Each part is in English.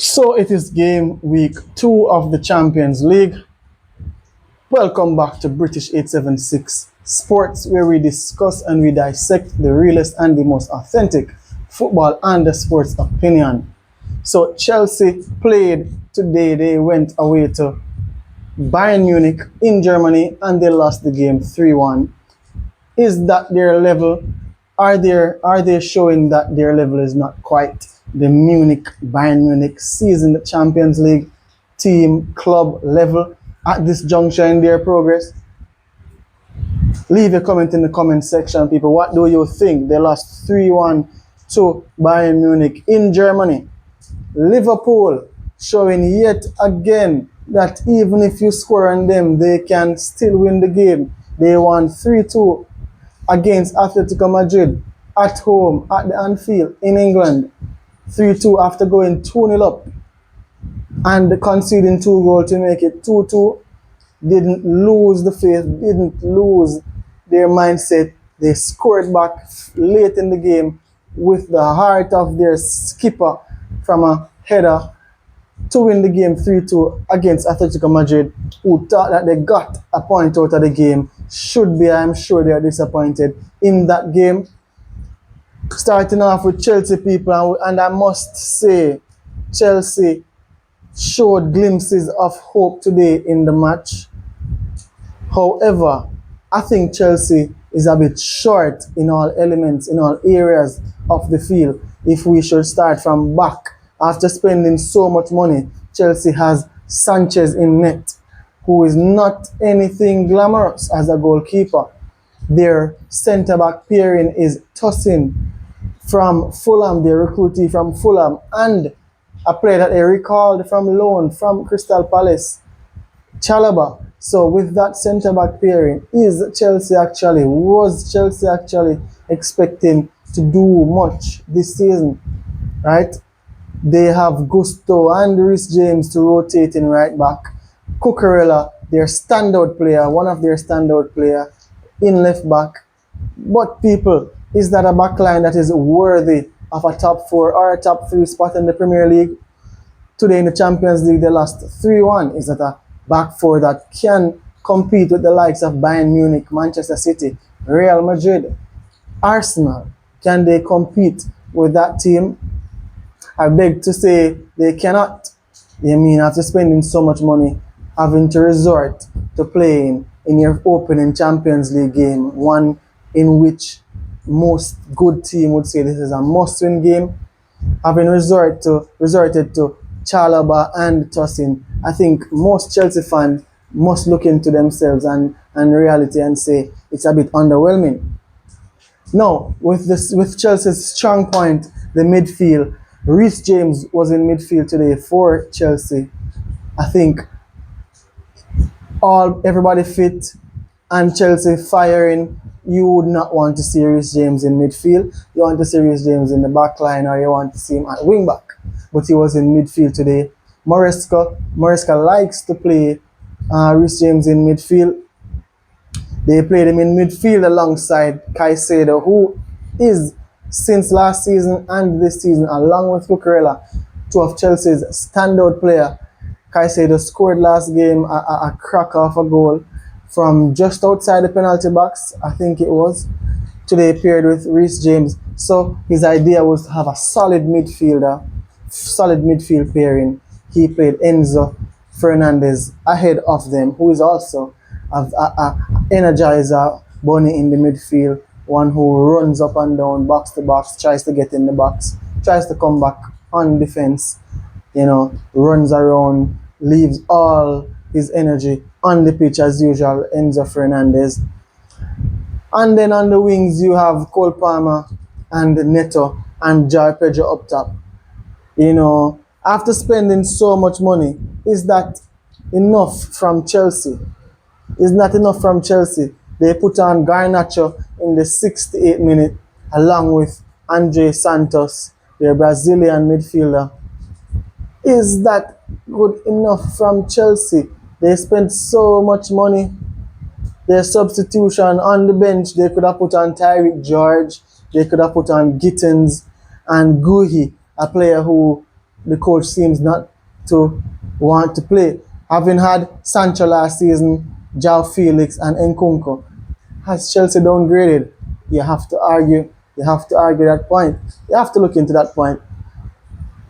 So it is game week 2 of the Champions League. Welcome back to British 876 Sports, where we discuss and we dissect the realest and the most authentic football and the sports opinion. So Chelsea played today. They went away to Bayern Munich in Germany and they lost the game 3-1. Is that their level? Are they showing that their level is not quite the Bayern Munich season, the Champions League team club level at this juncture in their progress? Leave a comment in the comment section, people. What do you think? They lost 3-1 to Bayern Munich in Germany. Liverpool showing yet again that even if you score on them, they can still win the game. They won 3-2 against Atletico Madrid at home at the Anfield in England. 3-2 after going 2-0 up and conceding 2 goals to make it 2-2. Didn't lose the faith, didn't lose their mindset. They scored back late in the game with the heart of their skipper from a header to win the game 3-2 against Atletico Madrid, who thought that they got a point out of the game. Should be, I'm sure they are disappointed in that game. Starting off with Chelsea, people, and I must say, Chelsea showed glimpses of hope today in the match. However, I think Chelsea is a bit short in all elements, in all areas of the field. If we should start from back, after spending so much money, Chelsea has Sanchez in net, who is not anything glamorous as a goalkeeper. Their centre-back pairing is Tosin from Fulham, their recruitee from Fulham, and a player that they recalled from loan from Crystal Palace, Chalobah. So with that centre-back pairing, was Chelsea actually expecting to do much this season, right? They have Gusto and Reece James to rotate in right back. Cucurella, their standout player, one of their standout player in left back. But people, is that a backline that is worthy of a top 4 or a top 3 spot in the Premier League? Today in the Champions League, they lost 3-1. Is that a back 4 that can compete with the likes of Bayern Munich, Manchester City, Real Madrid, Arsenal? Can they compete with that team? I beg to say they cannot. After spending so much money, having to resort to playing in your opening Champions League game, one in which most good team would say this is a must-win game, having resorted to Chalobah and Tosin, I think most Chelsea fans must look into themselves and reality and say it's a bit underwhelming. Now, with Chelsea's strong point, the midfield, Reece James was in midfield today for Chelsea. I think everybody fit and Chelsea firing. You would not want to see Reece James in midfield. You want to see Reece James in the back line, or you want to see him at wing back. But he was in midfield today. Maresca likes to play Reece James in midfield. They played him in midfield alongside Caicedo, who is, since last season and this season, along with Cucurella, two of Chelsea's standout player. Caicedo scored last game a cracker of a goal from just outside the penalty box, I think it was. Today paired with Reece James. So his idea was to have a solid midfield pairing. He played Enzo Fernandez ahead of them, who is also an energizer bunny in the midfield, one who runs up and down, box to box, tries to get in the box, tries to come back on defense, runs around, leaves all his energy on the pitch as usual, Enzo Fernandez. And then on the wings, you have Cole Palmer and Neto and Joao Pedro up top. After spending so much money, is that enough from Chelsea? Is not enough from Chelsea. They put on Garnacho in the 68th minute along with Andre Santos, their Brazilian midfielder. Is that good enough from Chelsea? They spent so much money. Their substitution on the bench, they could have put on Tyreek George, they could have put on Gittins and Guhi, a player who the coach seems not to want to play. Having had Sancho last season, João Felix and Nkunku, has Chelsea downgraded? You have to argue. You have to argue that point. You have to look into that point.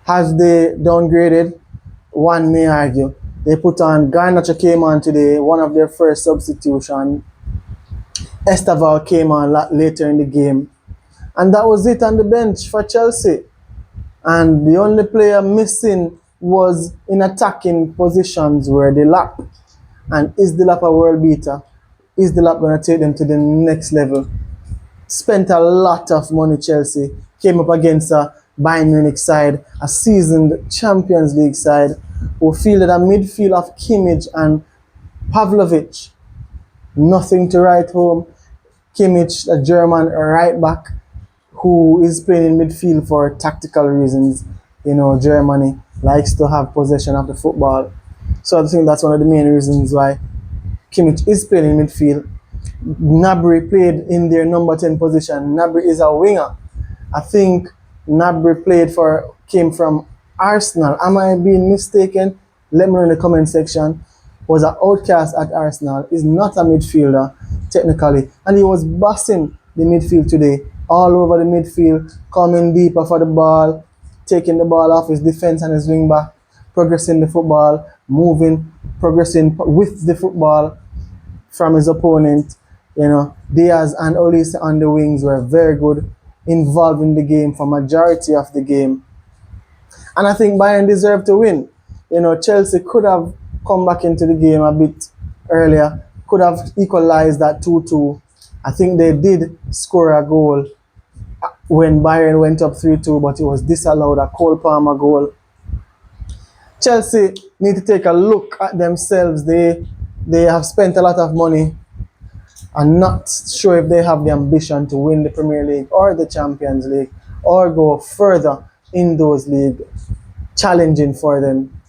Has they downgraded? One may argue. They put on Garnacho came on today, one of their first substitution. Estaval came on later in the game. And that was it on the bench for Chelsea. And the only player missing was in attacking positions where they lack. And is the lap a world beater? Is the lap going to take them to the next level? Spent a lot of money, Chelsea. Came up against a Bayern Munich side, a seasoned Champions League side, who fielded a midfield of Kimmich and Pavlovic. Nothing to write home. Kimmich, a German right back, who is playing in midfield for tactical reasons. You know, Germany likes to have possession of the football. So I think that's one of the main reasons why Kimmich is playing in midfield. Gnabry played in their number 10 position. Gnabry is a winger. I think Gnabry came from Arsenal. Am I being mistaken? Let me know in the comment section. Was an outcast at Arsenal. Is not a midfielder technically, and he was bossing the midfield today. All over the midfield, coming deeper for the ball, taking the ball off his defense and his wing back, progressing the football, moving, progressing with the football from his opponent. You know, Diaz and Olise on the wings were very good, involved in the game for majority of the game. And I think Bayern deserved to win. You know, Chelsea could have come back into the game a bit earlier, could have equalized that 2-2. I think they did score a goal when Bayern went up 3-2, but it was disallowed, a Cole Palmer goal. Chelsea need to take a look at themselves. They have spent a lot of money. I'm not sure if they have the ambition to win the Premier League or the Champions League or go further in those leagues, challenging for them.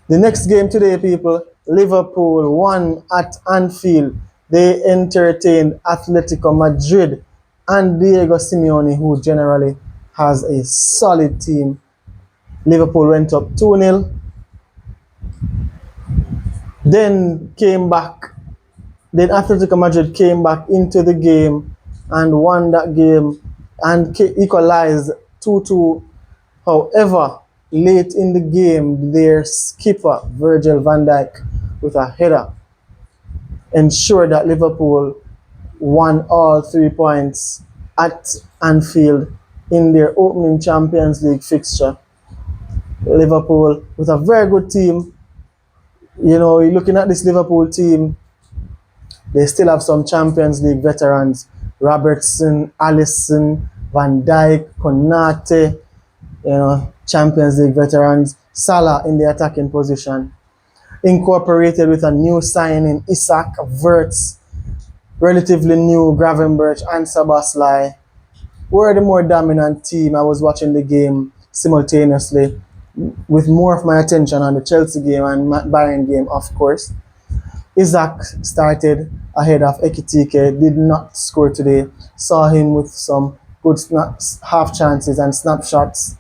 The next game today, people, Liverpool won at Anfield. They entertained Atletico Madrid and Diego Simeone, who generally has a solid team. Liverpool went up 2-0. Then Atletico Madrid came back into the game and won that game and equalized 2-2. However, late in the game, their skipper, Virgil van Dijk, with a header, ensured that Liverpool won all 3 points at Anfield in their opening Champions League fixture. Liverpool with a very good team. You know, looking at this Liverpool team, they still have some Champions League veterans. Robertson, Alisson, Van Dijk, Konate, you know, Champions League veterans. Salah in the attacking position. Incorporated with a new signing, Isak, Wirtz, relatively new, Gravenberch and Szoboszlai. Were the more dominant team. I was watching the game simultaneously with more of my attention on the Chelsea game and Bayern game, of course. Isak started ahead of Ekitike, did not score today. Saw him with some good half chances and snapshots.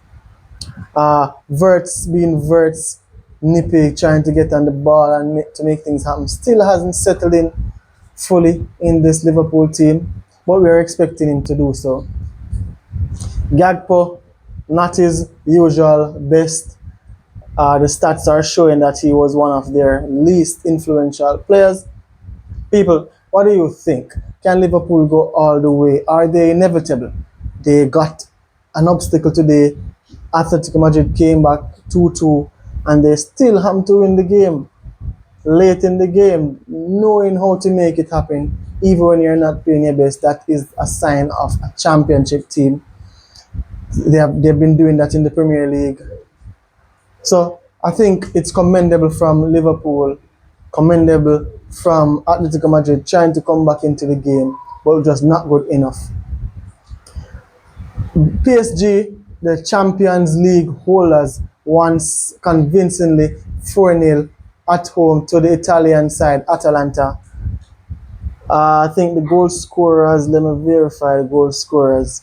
Wirtz being Wirtz, nippy, trying to get on the ball and to make things happen. Still hasn't settled in fully in this Liverpool team, but we're expecting him to do so. Gakpo, not his usual best. The stats are showing that he was one of their least influential players. People, what do you think? Can Liverpool go all the way? Are they inevitable? They got an obstacle today. Atletico Madrid came back 2-2 and they still have to win the game. Late in the game, knowing how to make it happen, even when you're not playing your best, that is a sign of a championship team. They've been doing that in the Premier League. So I think it's commendable from Liverpool, commendable from Atletico Madrid trying to come back into the game, but just not good enough. PSG, the Champions League holders, won convincingly 4-0 at home to the Italian side, Atalanta. I think the goal scorers, let me verify the goal scorers.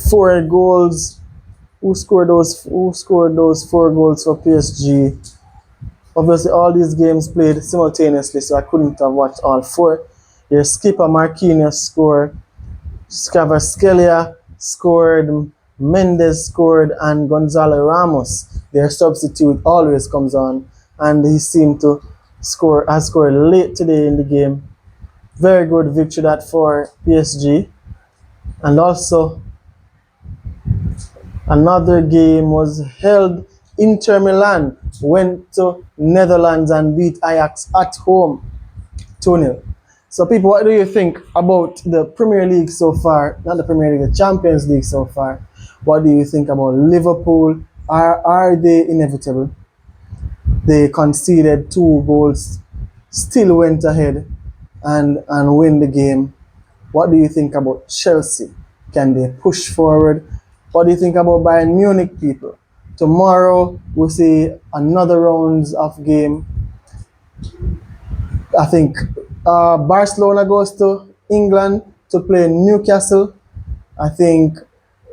4 goals. Who scored those 4 goals for PSG? Obviously, all these games played simultaneously, so I couldn't have watched all 4. Your skipper Marquinhos scored, Scavarascalia scored, Mendes scored, and Gonzalo Ramos, their substitute, always comes on, and he seemed to has scored late today in the game. Very good victory that for PSG. And also, another game was held. Inter Milan went to Netherlands and beat Ajax at home 2-0. So people, what do you think about the Premier League so far? Not the Premier League, the Champions League so far. What do you think about Liverpool? Are they inevitable? They conceded 2 goals, still went ahead and win the game. What do you think about Chelsea? Can they push forward? What do you think about Bayern Munich, people? Tomorrow we see another rounds of game. I think Barcelona goes to England to play Newcastle. I think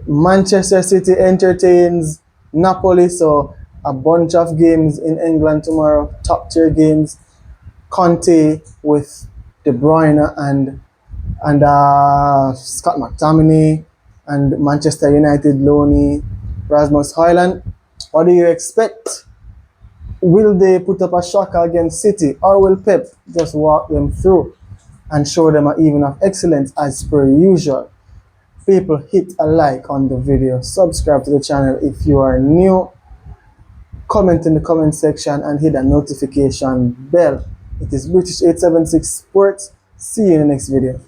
Manchester City entertains Napoli, so a bunch of games in England tomorrow, top tier games. Conte with De Bruyne and Scott McTominay and Manchester United loanee Rasmus Højlund. What do you expect? Will they put up a shocker against City, or will Pep just walk them through and show them an even of excellence as per usual? People, hit a like on the video, subscribe to the channel if you are new, comment in the comment section and hit the notification bell. It is British 876 Sports. See you in the next video.